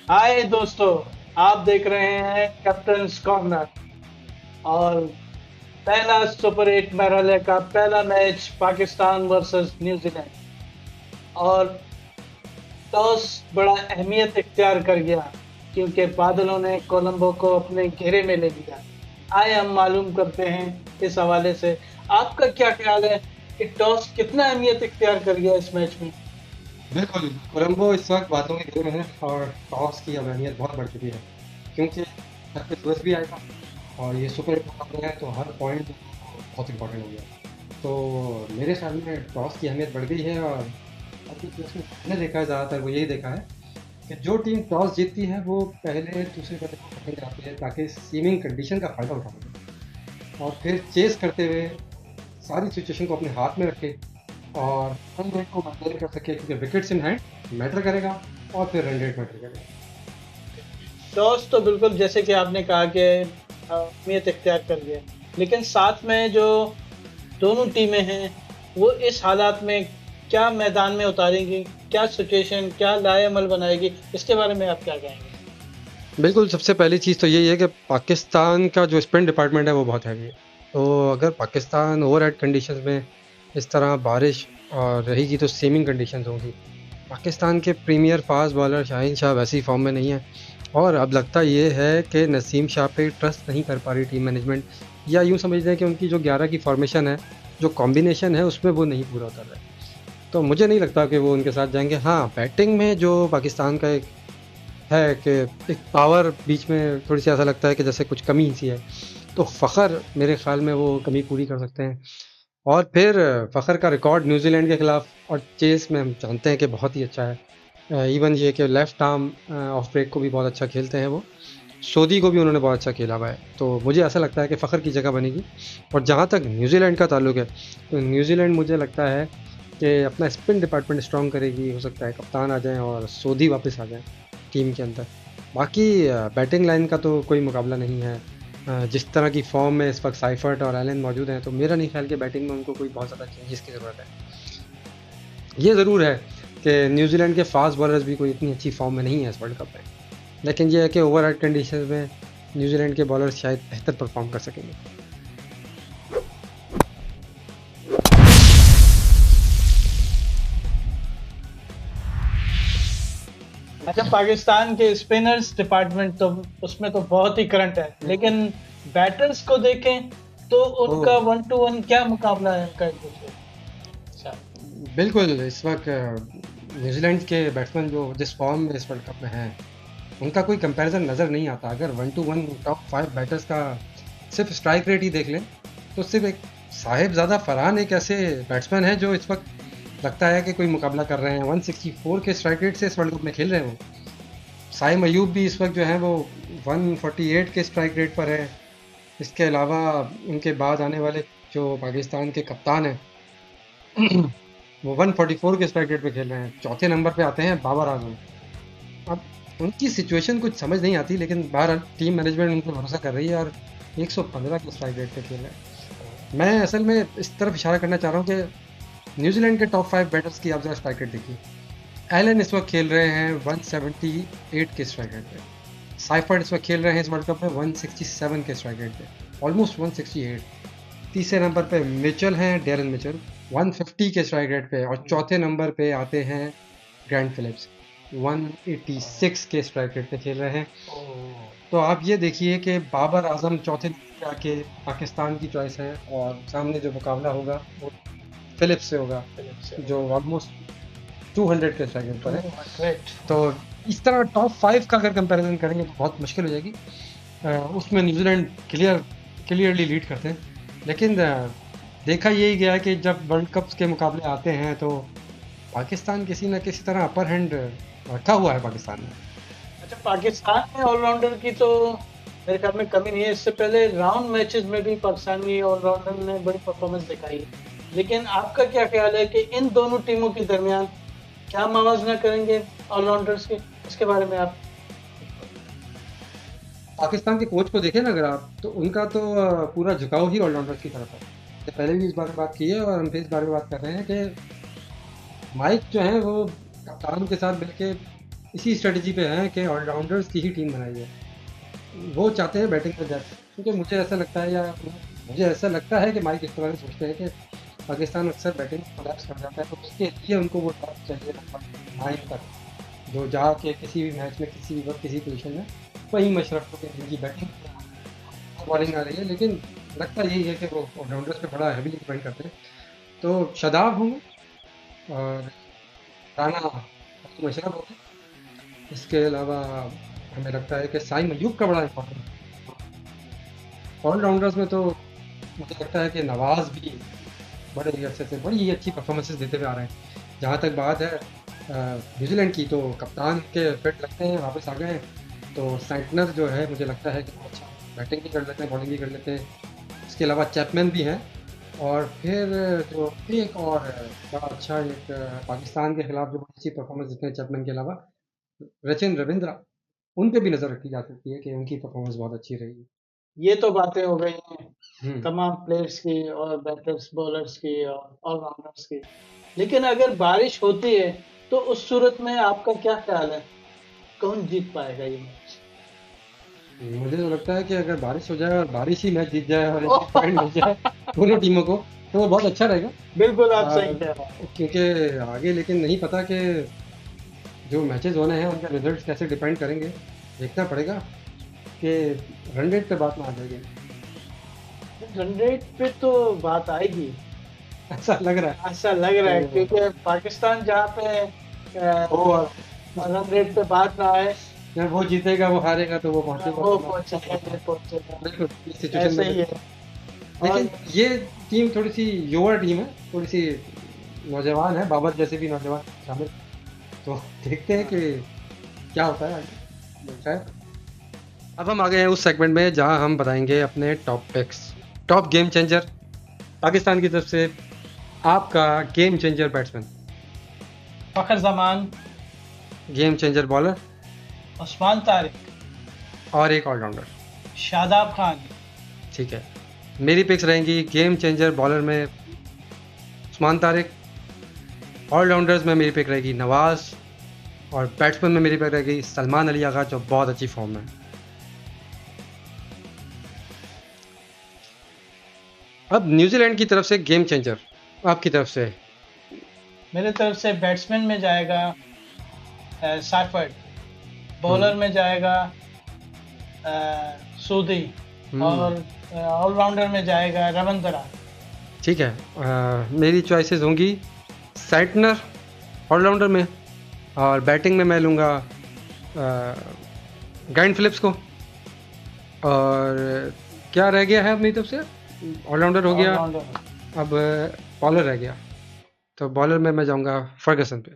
हाय दोस्तों, आप देख रहे हैं कैप्टन कॉर्नर। और पहला सुपर 8 मैराले का पहला मैच पाकिस्तान वर्सेस न्यूजीलैंड। और टॉस बड़ा अहमियत इख्तियार कर गया क्योंकि बादलों ने कोलंबो को अपने घेरे में ले लिया। आए हम मालूम करते हैं इस हवाले से आपका क्या ख्याल है कि टॉस कितना अहमियत इख्तियार कर गया इस मैच में। बिल्कुल, कोलंबो इस वक्त बातों के घेरे में है और टॉस की अब अहमियत बहुत बढ़ चुकी है क्योंकि घर पे सूरज भी आएगा और ये सुपर हिट मुकाबला है तो हर पॉइंट बहुत इंपॉर्टेंट हो गया। तो मेरे ख्याल में टॉस की अहमियत बढ़ गई है और अभी जो इसमें मैंने देखा है ज़्यादातर वो यही देखा है कि जो टीम टॉस जीतती है वो पहले दूसरे बल्ले को पकड़ जाती है ताकि सीमिंग कंडीशन का फ़ायदा उठा सके और फिर चेस करते हुए सारी सिचुएशन को अपने हाथ में रखे और रन रेट को मेंटेन कर सके क्योंकि विकेट्स इन हैंड मैटर करेगा और फिर रन रेट मैटर करेगा। टॉस तो बिल्कुल जैसे कि आपने कहा कि अहमियत इख्तियार कर गया, लेकिन साथ में जो दोनों टीमें हैं वो इस हालात में क्या मैदान में उतारेंगी, क्या सिचुएशन, क्या लाएमल बनाएगी, इसके बारे में आप क्या कहेंगे। बिल्कुल, सबसे पहली चीज़ तो यही है कि पाकिस्तान का जो स्पिन डिपार्टमेंट है वो बहुत हैवी है। तो अगर पाकिस्तान ओवरहेड कंडीशंस में इस तरह बारिश और रहेगी तो सीमिंग कंडीशंस होंगी। पाकिस्तान के premier fast bowler Shaheen Shah वैसी फॉर्म में नहीं है और अब लगता ये है कि नसीम शाह पे ट्रस्ट नहीं कर पा रही टीम मैनेजमेंट, या यूँ समझ लें कि उनकी जो 11 की फॉर्मेशन है, जो कॉम्बिनेशन है उसमें वो नहीं पूरा उतर रहा है। तो मुझे नहीं लगता कि वो उनके साथ जाएँगे। हाँ, बैटिंग में जो पाकिस्तान का एक है कि एक पावर बीच में थोड़ी-सी ऐसा लगता है कि जैसे कुछ कमी सी है। तो फ़खर मेरे ख़्याल में वो कमी पूरी कर सकते हैं। और फिर फ़खर का रिकॉर्ड न्यूज़ीलैंड के खिलाफ और चेस में हम जानते हैं कि बहुत ही अच्छा है। इवन ये कि लेफ्ट आर्म ऑफ ब्रेक को भी बहुत अच्छा खेलते हैं वो। सोधी को भी उन्होंने बहुत अच्छा खेला हुआ है। तो मुझे ऐसा लगता है कि फ़खर की जगह बनेगी। और जहाँ तक न्यूज़ीलैंड का ताल्लुक है, तो न्यूज़ीलैंड मुझे लगता है कि अपना स्पिन डिपार्टमेंट स्ट्रॉन्ग करेगी। हो सकता है कप्तान आ जाएँ और सोधी वापस आ जाएँ टीम के अंदर। बाकी बैटिंग लाइन का तो कोई मुकाबला नहीं है। जिस तरह की फॉर्म में इस वक्त साइफर्ट और एलन मौजूद हैं तो मेरा नहीं ख्याल कि बैटिंग में उनको कोई बहुत ज़्यादा चेंजेस की ज़रूरत है। ये ज़रूर है कि न्यूजीलैंड के फास्ट बॉलर्स भी कोई इतनी अच्छी फॉर्म में नहीं है इस वर्ल्ड कप में, लेकिन ये है कि ओवर कंडीशन में न्यूजीलैंड के बॉलर्स शायद बेहतर परफॉर्म कर सकेंगे। अच्छा, पाकिस्तान के स्पिनर्स डिपार्टमेंट तो उसमें तो बहुत ही करंट है, लेकिन बैटर्स को देखें तो तो उनका वन टू वन क्या मुकाबला है उनका एक दूसरे से। अच्छा। बिल्कुल इस वक्त न्यूजीलैंड के बैट्समैन जो जिस फॉर्म में इस वर्ल्ड कप में हैं उनका कोई कंपैरिजन नज़र नहीं आता। अगर one two one top 5 batters का सिर्फ स्ट्राइक रेट ही देख लें तो सिर्फ एक साहिबजादा फरहान एक ऐसे बैट्समैन है जो इस वक्त लगता है कि कोई मुकाबला कर रहे हैं। 164 के स्ट्राइक रेट से इस वर्ल्ड कप में खेल रहे हैं वो। साइम अयूब भी इस वक्त जो है वो 148 के स्ट्राइक रेट पर है। इसके अलावा उनके बाद आने वाले जो पाकिस्तान के कप्तान हैं वो 144 के स्ट्राइक रेट पे खेल रहे हैं। चौथे नंबर पे आते हैं बाबर आजम। अब उनकी सिचुएशन कुछ समझ नहीं आती, लेकिन बहरहाल टीम मैनेजमेंट उन पर भरोसा कर रही है और 115 के स्ट्राइक रेट पे खेल रहे हैं। मैं असल में इस तरफ इशारा करना चाह रहा हूँ कि न्यूजीलैंड के टॉप 5 बैटर्स की आप ज़रा स्ट्राइक रेट देखिए। एलन इस वक्त खेल रहे हैं 178 के स्ट्राइक रेट पे। साइफर्ड इस वक्त खेल रहे हैं इस वर्ल्ड कप में 167 के स्ट्राइक रेट पे, ऑलमोस्ट 168। तीसरे नंबर पे मिचेल हैं, डेरन मिचेल 150 के स्ट्राइक रेट पे। और चौथे नंबर पे आते हैं ग्रैंड फिलिप्स 186 के स्ट्राइक रेट पे खेल रहे हैं। तो आप ये देखिए कि बाबर आजम चौथे नंबर पे आके पाकिस्तान की चॉइस है और सामने जो मुकाबला होगा वो फिलिप्स से होगा जो ऑलमोस्ट 200 के स्ट्राइक रेट पर है। ग्रेट। तो इस तरह टॉप 5 का अगर कंपैरिजन करेंगे तो बहुत मुश्किल हो जाएगी। उसमें न्यूजीलैंड क्लियरली लीड करते हैं, लेकिन देखा यही गया कि जब वर्ल्ड कप के मुकाबले आते हैं तो पाकिस्तान किसी न किसी तरह अपर हैंड रखा हुआ है पाकिस्तान ने। अच्छा, पाकिस्तान में ऑलराउंडर की तो मेरे ख्याल में कमी नहीं है। इससे पहले राउंड मैचेस में भी पाकिस्तानी ऑलराउंडर ने बड़ी परफॉर्मेंस दिखाई है, लेकिन आपका क्या ख्याल है कि इन दोनों टीमों के दरमियान क्या मुवाजना करेंगे ऑलराउंडर्स के, इसके बारे में आप। पाकिस्तान के कोच को देखें ना अगर आप, तो उनका तो पूरा झुकाव ही ऑलराउंडर की तरफ है। तो पहले भी इस बारे में बात की है और हम फिर इस बारे में बात कर रहे हैं कि माइक जो है वो कप्तान के साथ मिलके इसी स्ट्रेटजी पे हैं कि ऑलराउंडर्स की ही टीम बनाई है। वो चाहते हैं बैटिंग में डेप्थ, क्योंकि मुझे ऐसा लगता है, या मुझे ऐसा लगता है कि माइक इस तरह से सोचते हैं कि पाकिस्तान अक्सर बैटिंग कोलैप्स कर जाता है, तो उसके लिए उनको वो डेप्थ चाहिए नंबर 9 तक, जो जाके किसी भी मैच में किसी भी वक्त किसी पोजीशन में वहीं मशरफ को जिनकी बैटिंग बॉलिंग आ रही है। लेकिन लगता यही है कि वो ऑलराउंडर्स पे बड़ा हैवीली डिपेंड करते हैं। तो शादाब होंगे और राना मशरफ होंगे। इसके अलावा हमें लगता है कि साइम अयूब का बड़ा इंपॉर्टेंट ऑलराउंडर्स में, तो मुझे लगता है कि नवाज भी बड़े ही अच्छे से बड़ी ही अच्छी परफॉर्मेंसेस देते हुए आ रहे हैं। जहाँ तक बात है न्यूजीलैंड की, तो कप्तान के फिट लगते हैं, वापस आ गए हैं। तो सेंटनर जो है मुझे लगता है कि वो अच्छा बैटिंग भी कर लेते हैं, बॉलिंग भी कर लेते हैं। इसके अलावा चैपमैन भी हैं। और फिर जो एक और बड़ा अच्छा एक पाकिस्तान के खिलाफ जो बड़ी अच्छी परफॉर्मेंस देते हैं चैपमैन के अलावा, रचिन रविंद्रा, उन पे भी नज़र रखी जा सकती है कि उनकी परफॉर्मेंस बहुत अच्छी रहेगी। ये तो बातें हो गई हैं हम्म। तमाम प्लेयर्स की और बैटर्स बॉलर्स की और ऑलराउंडर्स की। लेकिन अगर बारिश होती है तो उस सूरत में आपका क्या ख्याल है, कौन जीत पाएगा ये मैच? मुझे तो लगता है कि अगर बारिश हो जाए और बारिश ही मैच जीत जाए और एक पॉइंट मिल जाए दोनों टीमों को, तो वो बहुत अच्छा रहेगा। बिल्कुल आप सही कह रहे हैं। क्योंकि आगे लेकिन नहीं पता कि जो मैचेस होने हैं उनके रिजल्ट्स कैसे डिपेंड करेंगे। देखना पड़ेगा कि रन रेट पे बात ना आ जाएगी। रन रेट पे तो बात आएगी, ऐसा लग रहा है। ऐसा लग रहा है, तो क्योंकि पाकिस्तान जहाँ पे वो रन रेट पे बात ना आए, जब वो जीतेगा वो हारेगा तो वो पहुंचेगा वो तो पहुंचेगा, ये पहुंचेगा। बिल्कुल इस सिचुएशन ऐसे में। ही है। लेकिन और ये टीम थोड़ी सी युवा टीम है, थोड़ी सी नौजवान है, बाबर जैसे भी नौजवान शामिल। तो देखते हैं कि क्या होता है आगे। खैर, अब हम आ गए हैं उस सेगमेंट में जहां हम बताएंगे अपने top picks, top game changer Pakistan की तरफ से। आपका game changer batsman, Fakhar Zaman, game changer bowler Usman Tariq, और एक ऑलराउंडर। शादाब खान। ठीक है, मेरी पिक्स रहेंगी गेम चेंजर बॉलर में उस्मान तारिक, ऑलराउंडर्स में मेरी पिक रहेगी नवाज, और बैट्समैन में मेरी पिक रहेगी सलमान अली आगा, जो बहुत अच्छी फॉर्म में है। अब न्यूजीलैंड की तरफ से गेम चेंजर आपकी तरफ से। मेरे तरफ से बैट्समैन में जाएगा सैफर्ड, बॉलर में जाएगा सूदी, और ऑलराउंडर में जाएगा रविंद्रा। ठीक है, मेरी चॉइसेस होंगी सेंटनर ऑलराउंडर में, और बैटिंग में मैं लूँगा ग्राइंड फिलिप्स को। और क्या रह गया है अब मेरी तरफ से? ऑलराउंडर हो गया, ऑलराउंडर अब बॉलर रह गया। तो बॉलर में मैं जाऊँगा फर्गसन पे।